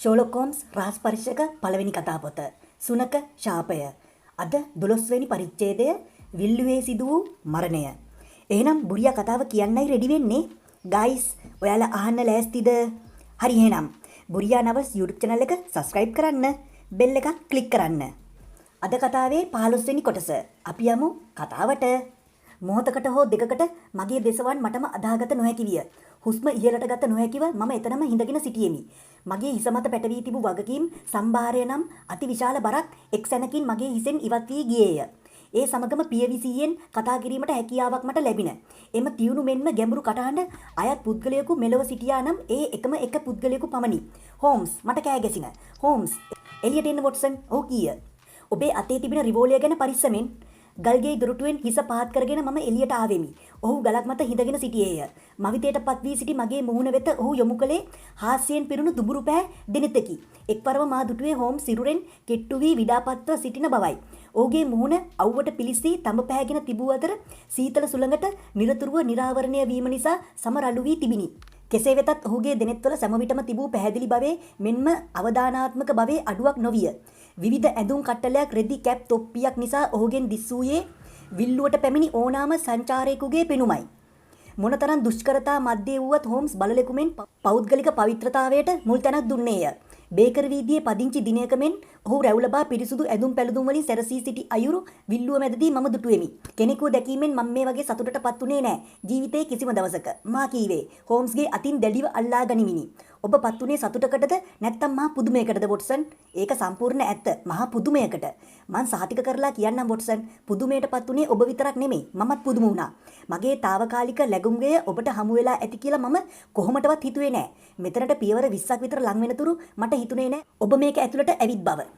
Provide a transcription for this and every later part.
Sherlock Holmes රහස් පරීක්ෂක පළවෙනි කතාපොත සුනක ශාපය. අද 12 වෙනි පරිච්ඡේදය විල්ලුවේ සිදු වූ මරණය. එහෙනම් බුරියා කතාව කියන්නයි රෙඩි වෙන්නේ. ගයිස් ඔයාලා අහන්න ලෑස්තිද? හරි එහෙනම් බුරියා නවස් YouTube channel එක subscribe කරන්න, bell එක click කරන්න. අද කතාවේ 15 වෙනි කොටස. අපි යමු කතාවට. මොහොතකට හෝ දෙකකට මගේ දෙසවන් මටම අදාගත නොහැකි විය. හුස්ම ඉහළට ගත නොහැකිව මම එතනම හිඳගෙන සිටියෙමි. මගේ හිස මත පැටවී තිබූ වගකීම් සම්භාරය නම් අතිවිශාල බරක් එක් සැනකින් මගේ හිසෙන් ඉවත් වී ගියේය. ඒ සමගම පියවිසියෙන් කතා කිරීමට හැකියාවක් මට ලැබින. එම තියුණු මෙන්ම ගැඹුරු කටහඬ අයත් පුද්ගලයෙකු මෙලොව සිටියා නම් ඒ එකම එක පුද්ගලයෙකු පමණි. හෝම්ස් මට කෑ ගැසින. හෝම්ස් එළියට එන්න වොට්සන්. ඔව් කීය. ඔබේ අතේ තිබෙන රිවෝලිය ගැන පරිස්සමෙන්. ගල්ගේ දොරටුවෙන් හිස පහත් කරගෙන මම එළියට ආවෙමි. ඔහු ගලක් මත හිඳගෙන සිටියේය. මවිතයටපත් වී සිටි මගේ මුහුණ වෙත ඔහු යොමු කළේ හාස්‍යයෙන් පිරුණු දුඹුරු පෑ දෙනෙතකි. එක්වරම මා දුටුවේ හෝම්ස් සිරුරෙන් කෙට්ටු වී විඩාපත්ව සිටින බවයි. ඔහුගේ මුහුණ අවුවට පිලිසී තඹ පැහැගෙන තිබූ අතර සීතල සුළඟට නිරතුරුව නිරාවරණය වීම නිසා සම රළු වී තිබිනි. කෙසේ වෙතත් ඔහුගේ දෙනෙත්වල සෑම විටම තිබූ පැහැදිලි බවේ මෙන්ම අවදානාත්මක බවේ අඩුවක් නොවිය. විවිධ ඇඳුම් කට්ටලයක් රෙදි කැප් තොප්පියක් නිසා ඔහුගෙන් දිස්සූයේ විල්ලුවට පැමිණි ඕනෑම සංචාරයෙකුගේ පෙනුමයි. මොනතරම් දුෂ්කරතා මැද්දේ වුවත් හෝම්ස් බලලෙකු මෙන් පෞද්ගලික පවිත්‍රතාවයට මුල් තැනක් දුන්නේය. බේකර් වීදියේ පදිංචි දිනයක මෙන් ඔහු රැවුලබා පිරිසුදු ඇඳුම් පැළඳුම් වලින් සැරසී සිටි අයුරු විල්ලුව මැදදී මම දුටුවෙමි. කෙනෙකු දැකීමෙන් මම මේ වගේ සතුටටපත් උනේ නැහැ. ජීවිතේ කිසිම දවසක. මා කීවේ හෝම්ස්ගේ අතින් දැඩිව අල්ලා ගනිමිනි. ඔබ පත් උනේ සතුටකටද නැත්නම් මහා පුදුමයකටද වොට්සන්? ඒක සම්පූර්ණ ඇත්ත. මහා පුදුමයකට. මං සහතික කරලා කියන්නම් වොට්සන්. පුදුමයටපත් උනේ ඔබ විතරක් නෙමෙයි. මමත් පුදුම වුණා. මගේ తాවකාලික ලැබුම්ගය ඔබට හමු වෙලා ඇති කියලා මම කොහොමටවත් හිතුවේ නැහැ. මෙතනට පියවර 20ක් විතර ලං වෙනතුරු මට හිතුනේ නැහැ ඔබ මේක ඇතුළට ඇවිත් බව.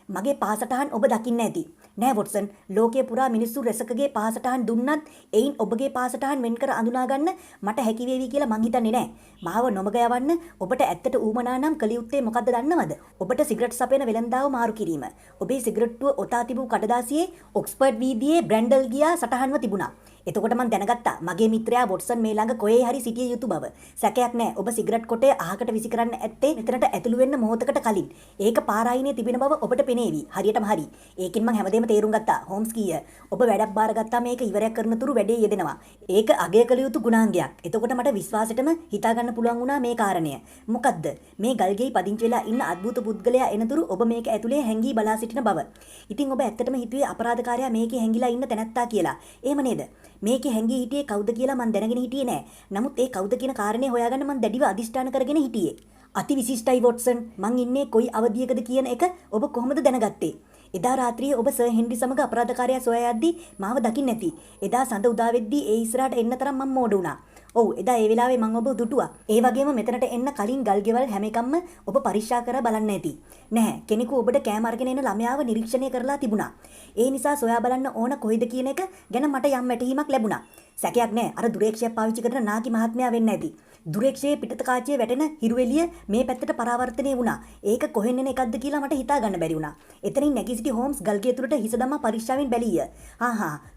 මගේ පාසටහන් ඔබ දකින්න ඇති. නෑ වොට්සන්, ලෝකයේ පුරා මිනිස්සු රැසකගේ පාසටහන් දුන්නත් එයින් ඔබගේ පාසටහන් වෙන් කර අඳුනා ගන්න මට හැකි වේවි කියලා මං හිතන්නේ නෑ. මාව නොමග යවන්න ඔබට ඇත්තට ඌමනා නම් කළ යුත්තේ මොකද්ද දන්නවද? ඔබට සිගරට් සපයන වෙළඳාව මාරු කිරීම. ඔබේ සිගරට්ටුව ඔතා තිබූ කඩදාසියේ ඔක්ස්ෆර්ඩ් වීදියේ බ්‍රැන්ඩල් ගියා සටහන්ව තිබුණා. එතකොට මං දැනගත්තා මගේ මිත්‍රයා වොට්සන් මේ ළඟ කොහේ හරි සිටිය යුතු බව. සැකයක් නෑ. ඔබ සිගරට් කොටය අහකට විසි කරන්න ඇත්තේ මෙතනට ඇතුළු වෙන්න මොහොතකට කලින්. ඒක පාරායිනේ තිබෙන බව ඔබට පෙනේවි. හරියටම හරි. ඒකෙන් මං හැමදේම තේරුම් ගත්තා. හෝම්ස් කීය. ඔබ වැඩක් බාරගත්තා මේක ඉවරයක් කරන තුරු වැඩේ යෙදෙනවා. ඒක අගය කළ යුතු ගුණාංගයක්. එතකොට මට විශ්වාසෙටම හිතා ගන්න පුළුවන් වුණා මේ කාරණය. මොකද්ද? මේ ගල්ගෙයි පදිංචි වෙලා ඉන්න අద్భుත පුද්ගලයා එනතුරු ඔබ මේක ඇතුලේ හැංගී බලා සිටින බව. ඉතින් ඔබ ඇත්තටම හිතුවේ අපරාධකාරයා මේකේ හැංගිලා ඉන්න තැනැත්තා කියලා. එහෙම නේද? මේකේ හැංගී හිටියේ කවුද කියලා මන් දැනගෙන හිටියේ නෑ. නමුත් ඒ කවුද කියන කාරණේ හොයාගන්න මන් දැඩිව අදිෂ්ඨාන කරගෙන හිටියේ. අති විශිෂ්ටයි වොට්සන්. මං ඉන්නේ කොයි අවධියකද කියන එක ඔබ කොහොමද දැනගත්තේ? එදා රාත්‍රියේ ඔබ සර් හෙන්රි සමග අපරාධකාරයා සොයා යද්දී මාව දකින්න නැති. එදා සඳ උදා වෙද්දී ඒ ඉස්සරහට එන්න තරම් මම මෝඩ වුණා. ඔව් එදා ඒ වෙලාවේ මම ඔබ දුටුවා. ඒ වගේම මෙතනට එන්න කලින් ගල්ගෙවල් හැම එකක්ම ඔබ පරීක්ෂා කරලා බලන්න ඇති. නැහැ කෙනෙකු ඔබට කෑම අරගෙන එන ළමයාව නිරීක්ෂණය කරලා තිබුණා. ඒ නිසා සොයා බලන්න ඕන කොයිද කියන එක ගැන මට යම් වැටහීමක් ලැබුණා. සැකයක් නැහැ අර දුරේක්ෂයක් පාවිච්චි කරන නාකි මහත්මයා වෙන්න ඇති. දුරේක්ෂයේ පිටත කාචයේ වැටෙන හිරු එළිය මේ පැත්තට පරාවර්තනය වුණා. ඒක කොහෙන් එන එකක්ද කියලා මට හිතා ගන්න බැරි වුණා. එතනින් නැගී සිටි හෝම්ස් ගල්ගේ තුරට හිස දමා පරීක්ෂාවෙන් බැලීය.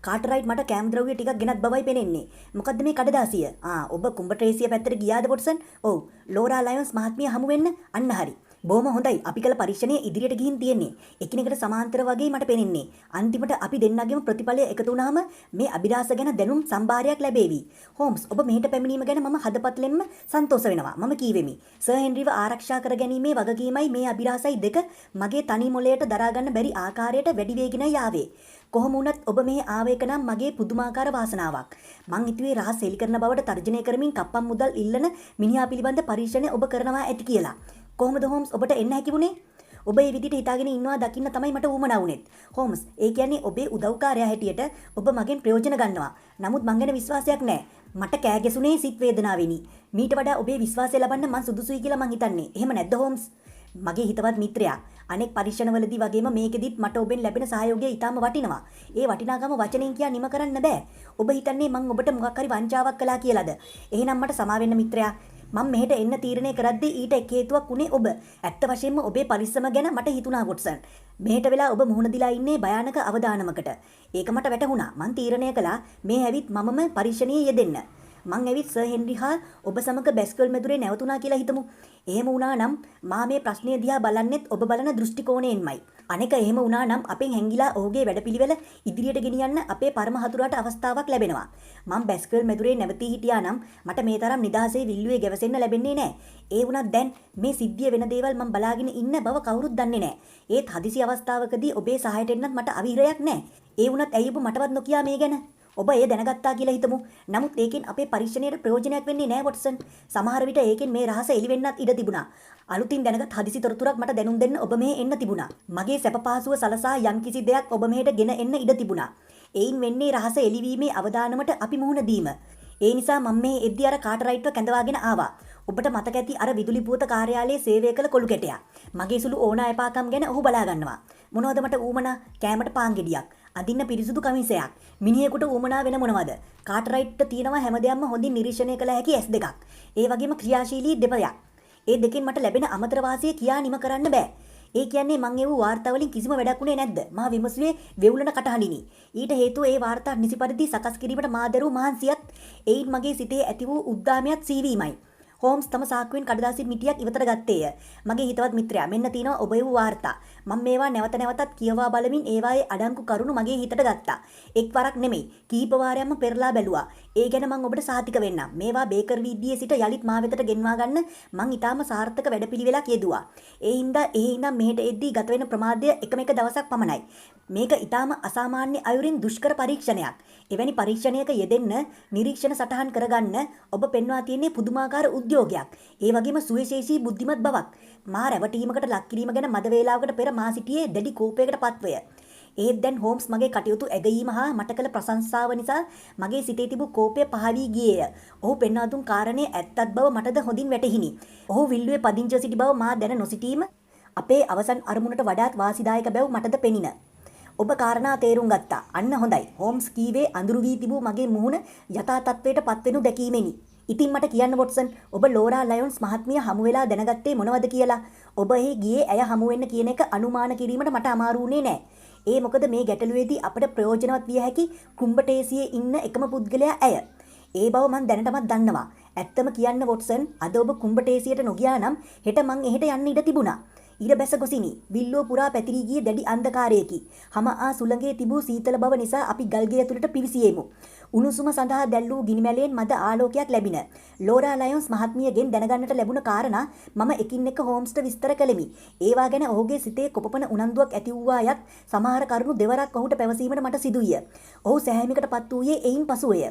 කාටරයිට් මට කෑම ද්‍රව්‍ය ටිකක් ගෙනත් බවයි පෙනෙන්නේ. මොකද්ද මේ කඩදාසිය? ඔබ කුඹ ට්‍රේසිය පැත්තට ගියාද වොට්සන්? ඔව් ලෝරා ලයන්ස් මහත්මිය හමු වෙන්න. අන්න හරි. බොහොම හොඳයි. අපි කළ පරීක්ෂණය ඉදිරියට ගිහින් තියෙන්නේ. එකිනෙකට සමාන්තර වගේ මට පෙනෙන්නේ. අන්තිමට අපි දෙන්නගේම ප්‍රතිඵලය එකතු වුණාම මේ අභිලාෂ ගැන දැනුම් සම්භාරයක් ලැබේවි. හෝම්ස් ඔබ මෙහෙට පැමිණීම ගැන මම හදපත්ලෙන්ම සන්තෝෂ වෙනවා. මම කීවෙමි. සර් හෙන්රිව ආරක්ෂා කර ගැනීමේ වගකීමයි මේ අභිලාෂයි දෙක මගේ තනි මොළයට දරා ගන්න බැරි ආකාරයට වැඩි වේගෙනයි ආවේ. කොහොම වුණත් ඔබ මේ ආවේක නම් මගේ පුදුමාකාර වාසනාවක්. මං හිතුවේ රහස් හෙලි කරන බවට තර්ජනය කරමින් කප්පම් මුදල් ඉල්ලන මිනිහා පිළිබඳ පරීක්ෂණය ඔබ කරනවා ඇති කියලා. කොහොමද හෝම්ස් ඔබට එන්න හැකි වුණේ? ඔබ මේ විදිහට හිතාගෙන ඉන්නවා දකින්න තමයි මට ඌමනා වුණෙත්. හෝම්ස් ඒ කියන්නේ ඔබේ උදව්කාරයා හැටියට ඔබ මගෙන් ප්‍රයෝජන ගන්නවා. නමුත් මං ගැන විශ්වාසයක් නැහැ. මට කෑ ගැසුනේ සිත් වේදනාවෙනි. මීට වඩා ඔබේ විශ්වාසය ලබන්න මං සුදුසුයි කියලා මං හිතන්නේ. එහෙම නැද්ද හෝම්ස්? මගේ හිතවත් මිත්‍රයා. අනෙක් පරීක්ෂණවලදී වගේම මේකෙදිත් මට ඔබෙන් ලැබෙන සහයෝගය ඊටාම වටිනවා. ඒ වටිනාකම වචනෙන් කියා නිම කරන්න බෑ. ඔබ හිතන්නේ මං ඔබට මොකක් හරි වංචාවක් කළා කියලාද? එහෙනම් මට සමා වෙන්න මිත්‍රයා. මම මෙහෙට එන්න තීරණය කරද්දී ඊට එක් හේතුවක් උනේ ඔබ. ඇත්ත වශයෙන්ම ඔබේ පරිස්සම ගැන මට හිතුණා වොට්සන්. මෙහෙට වෙලා ඔබ මුහුණ දිලා ඉන්නේ භයානක අවදානමකට. ඒක මට වැටහුණා. මං තීරණය කළා මේ ඇවිත් මමම පරීක්ෂණයේ යෙදෙන්න. මං ඇවිත් සර් හෙන්රි හා ඔබ සමග බැස්කල් මැදුරේ නැවතුණා කියලා හිතමු. එහෙම වුණා නම් මා මේ ප්‍රශ්නය දිහා බලන්නෙත් ඔබ බලන දෘෂ්ටි කෝණයෙන්මයි. අනෙක එහෙම වුණා නම් අපෙන් හැංගිලා ඔහුගේ වැඩපිළිවෙල ඉදිරියට ගෙනියන්න අපේ පරම හතුරාට අවස්ථාවක් ලැබෙනවා. මං බැස්කල් මැදුරේ නැවතී හිටියා නම් මට මේ තරම් නිදහසේ විල්ලුවේ ගැවසෙන්න ලැබෙන්නේ නැහැ. ඒ වුණත් දැන් මේ සිද්ධිය වෙන දේවල් මං බලාගෙන ඉන්න බව කවුරුත් දන්නේ නැහැ. ඒත් හදිසි අවස්ථාවකදී ඔබේ සහායට එන්නත් මට අවිහිරයක් නැහැ. ඒ වුණත් ඇයි ඔබ මටවත් නොකියා මේ ගැන? ඔබ එය දැනගත්තා කියලා හිතමු. නමුත් ඒකෙන් අපේ පරීක්ෂණයට ප්‍රයෝජනයක් වෙන්නේ නැහැ වොට්සන්. සමහර විට ඒකෙන් මේ රහස එළි වෙන්නත් ඉඩ තිබුණා. අලුතින් දැනගත් හදිසි තොරතුරක් මට දැනුම් දෙන්න ඔබ මෙහෙ එන්න තිබුණා. මගේ සැප පහසුව සලසා යම්කිසි දෙයක් ඔබ මෙහෙට ගෙන එන්න ඉඩ තිබුණා. ඒයින් වෙන්නේ රහස එළිවීමේ අවදානමට අපි මුහුණ දීම. ඒ නිසා මම මේ එද්දි අර කාටරයිට්ව කැඳවාගෙන ආවා. ඔබට මතක ඇති අර විදුලි පුවත කාර්යාලයේ සේවය කළ කොළු කැටයා. මගේ සුළු ඕනා එපාකම් ගැන ඔහු බලා ගන්නවා. මොනවද මට ඌමනා? කෑමට පාන් ගෙඩියක්. අඳින්න පිරිසුදු කමිසයක්. මිනිහෙකුට ඌමනා වෙන මොනවද? කාටරයිට්ට තියෙනවා හැමදේම හොඳින් නිරීක්ෂණය කළ හැකි S2ක්. ඒ වගේම ක්‍රියාශීලී දෙපයක්. ඒ දෙකෙන් මට ලැබෙන අමතර වාසිය කියා නිම කරන්න බෑ. ඒ කියන්නේ මං එව්ව වාර්තා වලින් කිසිම වැඩක් උනේ නැද්ද? මා විමසුවේ වෙවුලන කටහඬිනි. ඊට හේතුව ඒ වාර්තා නිසි පරිදි සකස් කිරීමට මා දරූ මහන්සියත් ඒයින් මගේ සිතේ ඇති වූ උද්දාමයත් සීවීමයි. හෝම්ස් තම සාක්කුවෙන් කඩදාසි මිටියක් ඉවතට ගත්තේය. මගේ හිතවත් මිත්‍රයා මෙන්න තියෙනවා ඔබ එව්ව වාර්තා. මම මේවා නැවත නැවතත් කියවා බලමින් ඒවායේ අඩංගු කරුණු මගේ හිතට ගත්තා. එක්වරක් නෙමෙයි කීප වාරයක්ම පෙරලා බැලුවා. ඒ ගැන මම ඔබට සාතික වෙන්නම්. මේවා බේකර් වීදියේ සිට යලිත් මා වෙතට ගෙන්වා ගන්න මං ඊටාම සාර්ථක වැඩපිළිවෙලක් යෙදුවා. ඒ හින්දා මෙහෙට එද්දී ගත වෙන ප්‍රමාදය එකම එක දවසක් පමණයි. මේක ඊටාම අසාමාන්‍ය අයුරින් දුෂ්කර පරීක්ෂණයක්. එවැනි පරීක්ෂණයක යෙදෙන්න නිරීක්ෂණ සටහන් කරගන්න ඔබ පෙන්වා තියෙන්නේ පුදුමාකාර උද්‍යෝගයක්. ඒ වගේම සුවිශේෂී බුද්ධිමත් බවක්. මා රැවටීමකට ලක් කිරීම ගැන මද වේලාවකට පෙර මා සිටියේ දැඩි කෝපයකට පත්වය. ඒත් දැන් හෝම්ස් මගේ කටයුතු ඇගීම හා මට කළ ප්‍රශංසාව නිසා මගේ සිතේ තිබූ කෝපය පහ වී ගියේය. ඔහු පෙන්වා දුන් කාරණේ ඇත්තත් බව මටද හොඳින් වැටහිණි. ඔහු විල්ලුවේ පදිංචිව සිටි බව මා දැන නොසිටීම අපේ අවසන් අරමුණට වඩාත් වාසිදායක බව මටද පෙනින. ඔබ කාරණා තේරුම් ගත්තා. අන්න හොඳයි. හෝම්ස් කීවේ අඳුරු වී තිබූ මගේ මුහුණ යථා තත්වයට පත්වෙනු දැකීමෙනි. ඉතින් මට කියන්න වොට්සන් ඔබ ලෝරා ලයොන්ස් මහත්මිය හමු වෙලා දැනගත්තේ මොනවද කියලා. ඔබ එහි ගියේ ඇය හමු වෙන්න කියන එක අනුමාන කිරීමට මට අමාරු වුණේ නෑ. ඒ මොකද මේ ගැටලුවේදී අපට ප්‍රයෝජනවත් විය හැකි කුම්බටේසියේ ඉන්න එකම පුද්ගලයා ඇය. ඒ බව මන් දැනටමත් දන්නවා. ඇත්තම කියන්න වොට්සන් අද ඔබ කුම්බටේසියට නොගියා නම් හෙට මං එහෙට යන්න ඉඩ තිබුණා. ඊට බැස ගොසිනි විල්ලෝ පුරා පැතිරී ගිය දැඩි අන්ධකාරයකි. හම සුළඟේ තිබූ සීතල බව නිසා අපි ගල්ගේ ඇතුළට පිවිසියෙමු. උණුසුම සඳහා දැල්වූ ගිනිමැලයෙන් මද ආලෝකයක් ලැබින. ලෝරා ලයොන්ස් මහත්මියගෙන් දැනගන්නට ලැබුණ කාරණා මම එකින් එක හෝම්ස්ට විස්තර කළෙමි. ඒවා ගැන ඔහුගේ සිතේ කොපමණ උනන්දුවක් ඇති වූවායත් සමහර කරුණු දෙවරක් ඔහුට පැවසීමට මට සිදුවිය. ඔහු සෑහීමකටපත් වූයේ එයින් පසුවය.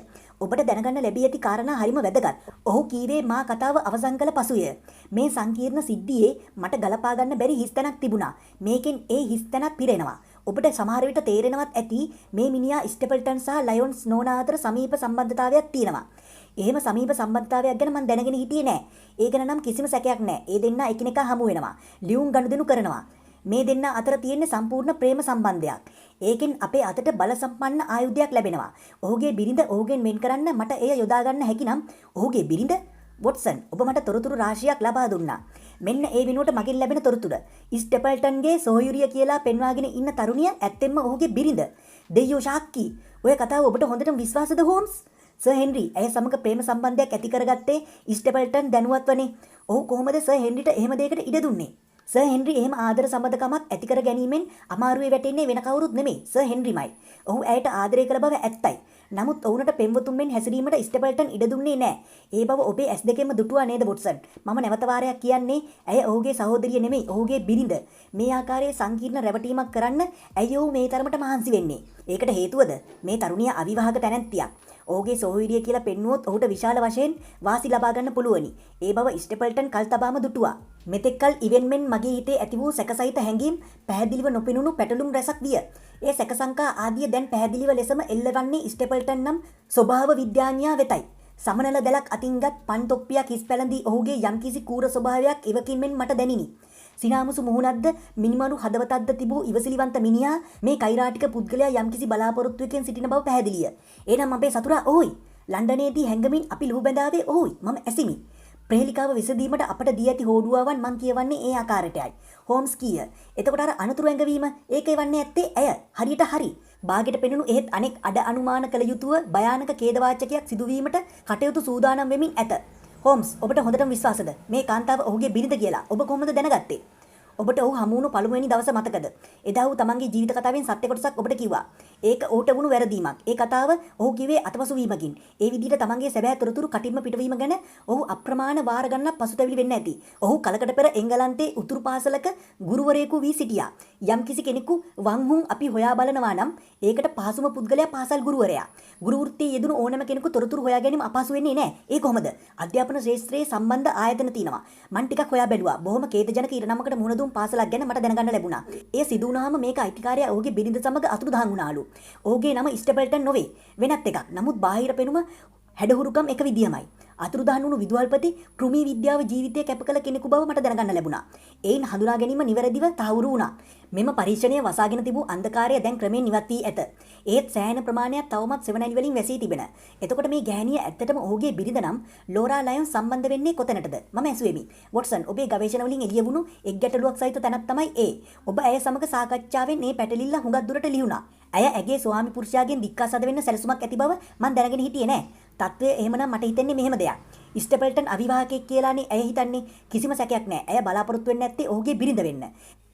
ඔබට දැනගන්න ලැබී ඇති කාරණා හරිම වැදගත්. ඔහු කීවේ මා කතාව අවසන් කළ පසුය. මේ සංකීර්ණ සිද්ධියේ මට ගලපා ගන්න බැරි හිස්තැනක් තිබුණා. මේකෙන් ඒ හිස්තැනක් පිරෙනවා. ඔබට සමහර විට තේරෙනවත් ඇති මේ මිනිහා ස්ටෙපල්ටන් සහ ලයොන්ස් නෝනා අතර සමීප සම්බන්ධතාවයක් තියෙනවා. එහෙම සමීප සම්බන්ධතාවයක් ගැන මම දැනගෙන හිටියේ නෑ. ඒ ගැන නම් කිසිම සැකයක් නෑ. ඒ දෙන්නා එකිනෙකා හමු වෙනවා. ලියුම් ගනුදෙනු කරනවා. මේ දෙන්නා අතර තියෙන සම්පූර්ණ ප්‍රේම සම්බන්ධයක්. ඒකෙන් අපේ අතට බල සම්පන්න ආයුධයක් ලැබෙනවා. ඔහුගේ බිරිඳ ඔහුගෙන් වෙන් කරන්න මට එය යොදා ගන්න හැකි නම් ඔහුගේ බිරිඳ වොට්සන් ඔබ මට තොරතුරු රාශියක් ලබා දුන්නා. මෙන්න ඒ වෙනුවට මගෙන් ලැබෙන තොරතුරු. ස්ටෙපල්ටන්ගේ සොහයුරිය කියලා පෙන්වාගෙන ඉන්න තරුණිය ඇත්තෙන්ම ඔහුගේ බිරිඳ. දෙයියෝ ශාක්කි. ඔය කතාව ඔබට හොඳටම විශ්වාසද හෝම්ස්? සර් හෙන්රි ඇය සමග ප්‍රේම සම්බන්ධයක් ඇති කරගත්තේ ස්ටෙපල්ටන් දැනුවත්වනේ. ඔහු කොහොමද සර් හෙන්රිට එහෙම දෙයකට ඉඩ දුන්නේ? සර් හෙන්රි එහෙම ආදර සම්බන්ධකමක් ඇති කර ගැනීමෙන් අමාරුවේ වැටෙන්නේ වෙන කවුරුත් නෙමෙයි සර් හෙන්රිමයි. ඔහු ඇයට ආදරය කළ බව ඇත්තයි. නමුත් ඔවුන්ට පෙම්වතුන් මෙන් හැසිරීමට ස්ටෙපල්ටන් ඉඩ දුන්නේ නැහැ. ඒ බව ඔබේ ඇස් දෙකෙන්ම දුටුවා නේද වොට්සන්? මම නැවත වාරයක් කියන්නේ ඇය ඔහුගේ සහෝදරිය නෙමෙයි ඔහුගේ බිරිඳ. මේ ආකාරයේ සංකීර්ණ රැවටීමක් කරන්න ඇයි ඔහු මේ තරමට මහන්සි වෙන්නේ? ඒකට හේතුවද මේ තරුණිය අවිවාහක තැනැත්තියක්. ඔහුගේ සොහොයුරිය කියලා පෙන්නුවොත් ඔහුට විශාල වශයෙන් වාසි ලබා ගන්න පුළුවනි. ඒ බව ස්ටෙපල්ටන් කල්තබාම දුටුවා. මෙතෙක්කල් ඉවෙන්මෙන් මගේ හිතේ ඇති වූ සැකසහිත හැඟීම් පැහැදිලිව නොපෙනුණු පැටලුම් රැසක් විය. ඒ සැකසංකා ආදිය දැන් පැහැදිලිව ලෙසම එල්ලවන්නේ ස්ටෙපල්ටන් නම් ස්වභාව විද්‍යාඥයා වෙතයි. සමනල දැලක් අතින්ගත් පන් තොප්පියක් හිස් පැලඳී ඔහුගේ යම්කිසි කූර ස්වභාවයක් ඉවකින්මෙන් මට දැනිනි. සිනාමුසු මුහුණක්ද මිනිමරු හදවතක්ද තිබූ ඉවසිලිවන්ත මිනිහා මේ කෛරාටික පුද්ගලයා යම්කිසි බලාපොරොත්තුවකින් සිටින බව පැහැදිලිය. එනම් අපේ සතුරා ඔහුයි. ලන්ඩනයේදී හැංගමින් අපි ලුහු බැඳාවේ ඔහුයි. මම ඇසිමි. ප්‍රේලිකාව විසඳීමට අපට දී ඇති හෝඩුවාවන් මං කියවන්නේ ඒ ආකාරයටයි. හෝම්ස් කීය. එතකොට අර අනතුරු ඇඟවීම ඒක එවන්නේ ඇත්තේ ඇය. හරියට හරි. බාගෙට පෙනුණු එහෙත් අනෙක් අඩ අනුමාන කළ යුතුව භයානක ඛේදවාචකයක් සිදුවීමට කටයුතු සූදානම් වෙමින් ඇත. හෝම්ස් ඔබට හොඳටම විශ්වාසද මේ කාන්තාව ඔහුගේ බිරිඳ කියලා? ඔබ කොහොමද දැනගත්තේ? ඔබට ඔහු හමු වුණු පළමුවෙනි දවස මතකද? එදා ඔහු තමන්ගේ ජීවිත කතාවෙන් සත්‍ය කොටසක් ඔබට කිව්වා. ඒක ඔහුට වුණු වැරදීමක්. ඒ කතාව ඔහු කිව්වේ අතපසු වීමකින්. ඒ විදිහට තමන්ගේ සැබෑ තොරතුරු කටින්ම පිටවීම ගැන ඔහු අප්‍රමාණ වාර ගණනක් පසුතැවිලි වෙන්න ඇති. ඔහු කලකට පෙර එංගලන්තයේ උතුරු පාසලක ගුරුවරයෙකු වී සිටියා. යම්කිසි කෙනෙකු වංහුන් අපි හොයා බලනවා නම් ඒකට පහසුම පුද්ගලයා පාසල් ගුරුවරයා. ගුරු වෘත්තියේ යෙදුණු ඕනෑම කෙනෙකු තොරතුරු හොයා ගැනීම අපහසු වෙන්නේ නැහැ. ඒ කොහොමද? අධ්‍යාපන ශාස්ත්‍රයේ සම්බන්ධ ආයතන තියෙනවා. මම ටිකක් හොයා බැලුවා. බොහොම ඛේදජනක ඉරණමකට මුහුණ දුන් පාසලක් ගැන මට දැනගන්න ලැබුණා. ඒ සිදු වුණාම මේක අයිතිකාරයා ඔහුගේ බිරිඳ සමග අතුරුදහන් වුණාලු. ඔහුගේ නම ස්ටෙපල්ටන් නොවේ. වෙනත් එකක්. නමුත් බාහිර පෙනුම හැඩහුරුකම් එක විදියමයි. අතුරුදහන් වුණු විදුහල්පති කෘමි විද්‍යාව ජීවිතය කැප කළ කෙනෙකු බව මට දැනගන්න ලැබුණා. ඒන් හඳුනා ගැනීම නිවැරදිව තහවුරු වුණා. මෙම පරීක්ෂණය වසාගෙන තිබූ අන්ධකාරය දැන් ක්‍රමයෙන් ඉවත් වී ඇත. ඒත් සෑහෙන ප්‍රමාණයක් තවමත් සෙවණැලි වලින් වැසී තිබෙන. එතකොට මේ ගැහණිය ඇත්තටම ඔහුගේ බිරිඳ නම් ලෝරා ලයන් සම්බන්ධ වෙන්නේ කොතැනටද? මම ඇසුවෙමි. වොට්සන් ඔබේ ගවේෂණ වලින් එළිය වුණු එක් ගැටලුවක් සහිත තැනක් තමයි ඒ. ඔබ ඇය සමග සාකච්ඡාවෙන් මේ පැටලිල්ල හුඟක් දුරට ලියුණා. ඇය ඇගේ ස්වාමි පුරුෂයාගෙන් දික්කාසද වෙන්න සැලසුමක් ඇති බව මම දැනගෙන හිටියේ නෑ. තත්ත්වය එහෙමනම් මට හිතෙන්නේ මෙහෙම දෙයක්. ස්ටෙපල්ටන් අවිවාහකෙක් කියලානේ ඇය හිතන්නේ. කිසිම සැකයක් නෑ. ඇය බලාපොරොත්තු වෙන්නේ නැත්තේ ඔහුගේ බිරිඳ වෙන්න.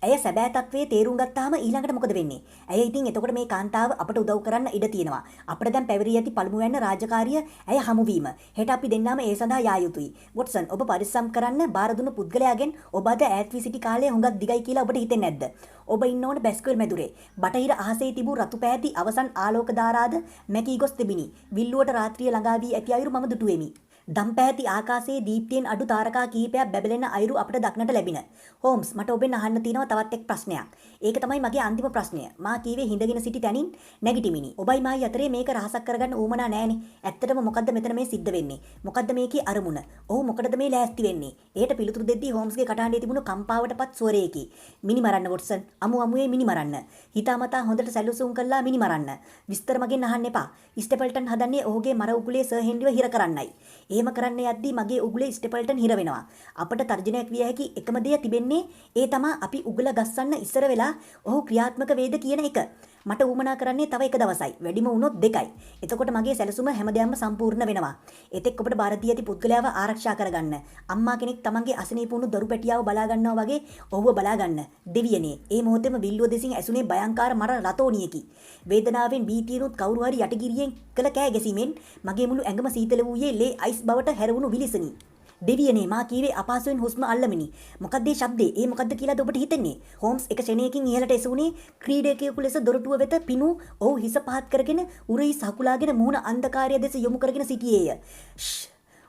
ඇය සැබෑ තත්ත්වයේ තේරුම් ගත්තාම ඊළඟට මොකද වෙන්නේ? ඇය ඉතින් එතකොට මේ කාන්තාව අපට උදව් කරන්න ඉඩ තියෙනවා. අපිට දැන් පැවරී ඇති පළමුවැන්න රාජකාරිය ඇය හමුවීම. හෙට අපි දෙන්නාම ඒ සඳහා යා යුතුයි. වොට්සන් ඔබ පරිස්සම් කරන්න බාර දුන්න පුද්ගලයාගෙන් ඔබ අද ඈත් වී සිටි කාලය හුඟක් දිගයි කියලා ඔබට හිතෙන්නේ නැද්ද? ඔබ ඉන්න ඕන බැස්කුවල් මැදුරේ. බටහිර අහසේ තිබූ රතු පැහැති අවසන් ආලෝක ධාරාද මැකී ගොස් තිබිනි. විල්ලුවට රාත්‍රිය ළඟා වී ඇති අයුරු මම දුටුවෙමි. දම් පැහැති ආකාශයේ දීප්තියෙන් අඩු තාරකා කිහිපයක් බැබලෙන අයුරු අපට දක්නට ලැබින. හෝම්ස් මට ඔබෙන් අහන්න තියෙනවා තවත් එක් ප්‍රශ්නයක්. ඒක තමයි මගේ අන්තිම ප්‍රශ්නය. මා කීවේ හිඳගෙන සිටි තැනින් නැගිටිමිනි. ඔබයි මායි අතරේ මේක රහසක් කරගන්න ඌමනා නෑනේ. ඇත්තටම මොකද්ද මෙතන මේ සිද්ධ වෙන්නේ? මොකද්ද මේකේ අරමුණ? ඔහු මොකටද මේ ලෑස්ති වෙන්නේ? ඒට පිළිතුරු දෙද්දී හෝම්ස්ගේ කටහඬේ තිබුණු කම්පාවටපත් ස්වරයකි. මිනි මරන්න වොට්සන්. අමුවේ මිනි මරන්න. හිතාමතා හොඳට සැලසුම් කළා මිනි මරන්න. විස්තර මගෙන් අහන්න එපා. ස්ටෙපල්ටන් හදන්නේ ඔහුගේ මර උගුලේ සර් හෙන්රිව හිර කරන්නයි. එහෙම කරන්න යද්දී මගේ උගුලේ ස්ටෙපල්ටන් හිර වෙනවා. අපට තර්ජනයක් විය හැකි එකම දේ තිබෙන්නේ ඒ තමා අපි උගුල ගස්සන්න ඉස්සර වෙලා ඔහු ක්‍රියාත්මක වේද කියන එක. මට ඌමනා කරන්නේ තව එක දවසයි. වැඩිම වුණොත් දෙකයි. එතකොට මගේ සැලසුම හැමදේම සම්පූර්ණ වෙනවා. එතෙක් ඔබට බාරදී ඇති පුද්ගලයාව ආරක්ෂා කරගන්න. අම්මා කෙනෙක් තමන්ගේ අසනීප වුණු දරු පැටියාව බලා ගන්නවා වගේ ඔහුව බලා ගන්න. දෙවියනේ, ඒ මොහොතේම විල්ලුව දෙසින් ඇසුනේ භයංකාර මර රතෝනියකි. වේදනාවෙන් බීතියනොත් කවුරු හරි යටිගිරියෙන් කළ කෑ ගැසීමෙන් මගේ මුළු ඇඟම සීතල වූයේ ලේ අයිස් බවට හැරවුණු විලිසනි. දෙවියනේ මා කීවේ අපහසුවෙන් හුස්ම අල්ලමිනි. මොකද්ද ඒ ශබ්දේ? ඒ මොකද්ද කියලාද ඔබට හිතෙන්නේ? හෝම්ස් එක ෂණයකින් ඉහළට එසුනේ ක්‍රීඩකයෙකු ලෙස දොරටුව වෙත පිනු ඔහු හිස පහත් කරගෙන උරයි සකුලාගෙන මුහුණ අන්ධකාරය දෙස යොමු කරගෙන සිටියේය.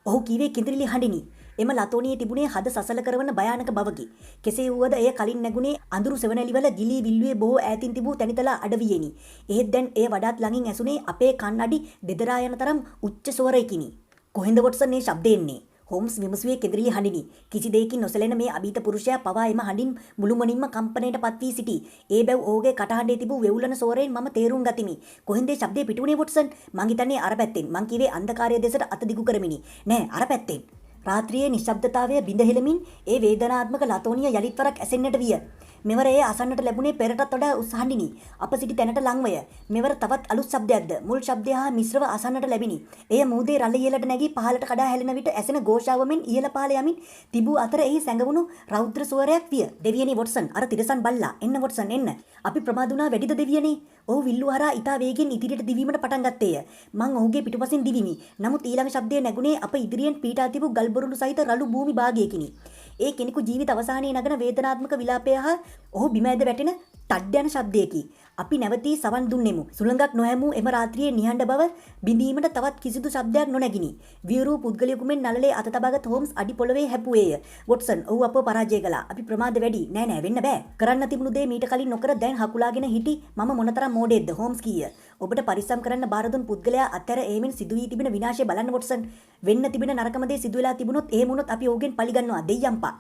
ඔහු කීවේ කිඳිරිලි හඬිනි. එම ලතෝනියේ තිබුණේ හද සසල කරවන භයානක බවකි. කෙසේ වුවද එය කලින් නැගුණේ අඳුරු සෙවණැලිවල ගිලී විල්ලුවේ බොහෝ ඈතින් තිබූ තැනිතලා අඩවියෙනි. එහෙත් දැන් එය වඩාත් ළඟින් ඇසුනේ අපේ කන් අඩි දෙදරා යන තරම් උච්ච ස්වරයකිනි. කොහෙන්ද වොට්සන් මේ ශබ්දය එන්නේ? හෝම්ස් විමසුවේ කෙඳිරිලි හඬිනි. කිසි දෙයකින් නොසැලෙන මේ අභීත පුරුෂයා පවා එම හඬින් මුළුමනින්ම කම්පණයට පත් වී සිටි. ඒ බැව් ඔහුගේ කටහඬේ තිබූ වෙවුලන ස්වරයෙන් මම තේරුම් ගතිමි. කොහෙන්ද මේ ශබ්දේ පිටුනේ වොට්සන්? මං හිතන්නේ අර පැත්තෙන්. මං කිව්වේ අන්ධකාරය දෙසට අත දිගු කරමිනි. නෑ අර පැත්තෙන්. රාත්‍රියේ නිශ්ශබ්දතාවය බිඳ හෙළමින් ඒ වේදනාත්මක ලතෝනිය යලිත් වරක් ඇසෙන්නට විය. මෙවර එය අසන්නට ලැබුණේ පෙරටත් වඩා උත්සාහණිනි. අප සිටි තැනට ලංවය. මෙවර තවත් අලුත් ශබ්දයක්ද මුල් ශබ්දය හා මිශ්‍රව අසන්නට ලැබිනි. එය මූදේ රළ ඉහළට නැගී පහළට කඩා හැලෙන විට ඇසෙන ഘോഷාවමින් ඉහළ පහළ යමින් තිබූ අතර එහි සැඟවුණු රෞද්‍ර ස්වරයක් විය. දෙවියනි වොට්සන්, අර තිරසන් බල්ලා. එන්න වොට්සන් එන්න. අපි ප්‍රමාදුණා වැඩිද දෙවියනි? ඔහු විල්ලු හරහා ඉතා වේගෙන් ඉදිරියට දිවීමට පටන් ගත්තේය. මං ඔහුගේ පිටුපසින් දිවිමි. නමුත් ඊළඟ ශබ්දය නැගුණේ අප ඉදිරියෙන් පීඩා තිබූ ගල්බොරුළු සහිත රළු භූමි භාගයකිනි. ඒ කෙනෙකු ජීවිත අවසානයේ නගන වේදනාත්මක විලාපය හා ඔහු බිම ඇද වැටෙන තඩ් යන ශබ්දයකි. අපි නැවතී සවන් දුන්නෙමු. සුළඟක් නොහැමූ එම රාත්‍රියේ නිහඬ බව බිඳීමට තවත් කිසිදු ශබ්දයක් නොනැගිනි. වියරූ පුද්ගලයෙකු මෙන් නළලේ අත තබාගත් හෝම්ස් අඩි පොළවේ හැපුවේය. වොට්සන් ඔහු අපව පරාජය කළා. අපි ප්‍රමාද වැඩි. නෑ වෙන්න බෑ. කරන්න තිබුණු දේ මීට කලින් නොකර දැන් හකුලාගෙන හිටි මම මොනතරම් මෝඩෙක්ද? හෝම්ස් කීය. ඔබට පරිස්සම් කරන්න බාර දුන් පුද්ගලයා අතර ඒමින් සිදු වී තිබෙන විනාශය බලන්න වොට්සන්. වෙන්න තිබෙන නරකම දේ සිදු වෙලා තිබුණොත් එහෙම වුණොත් අපි ඔහුගෙන් පලිගන්නවා දෙයියම්පා.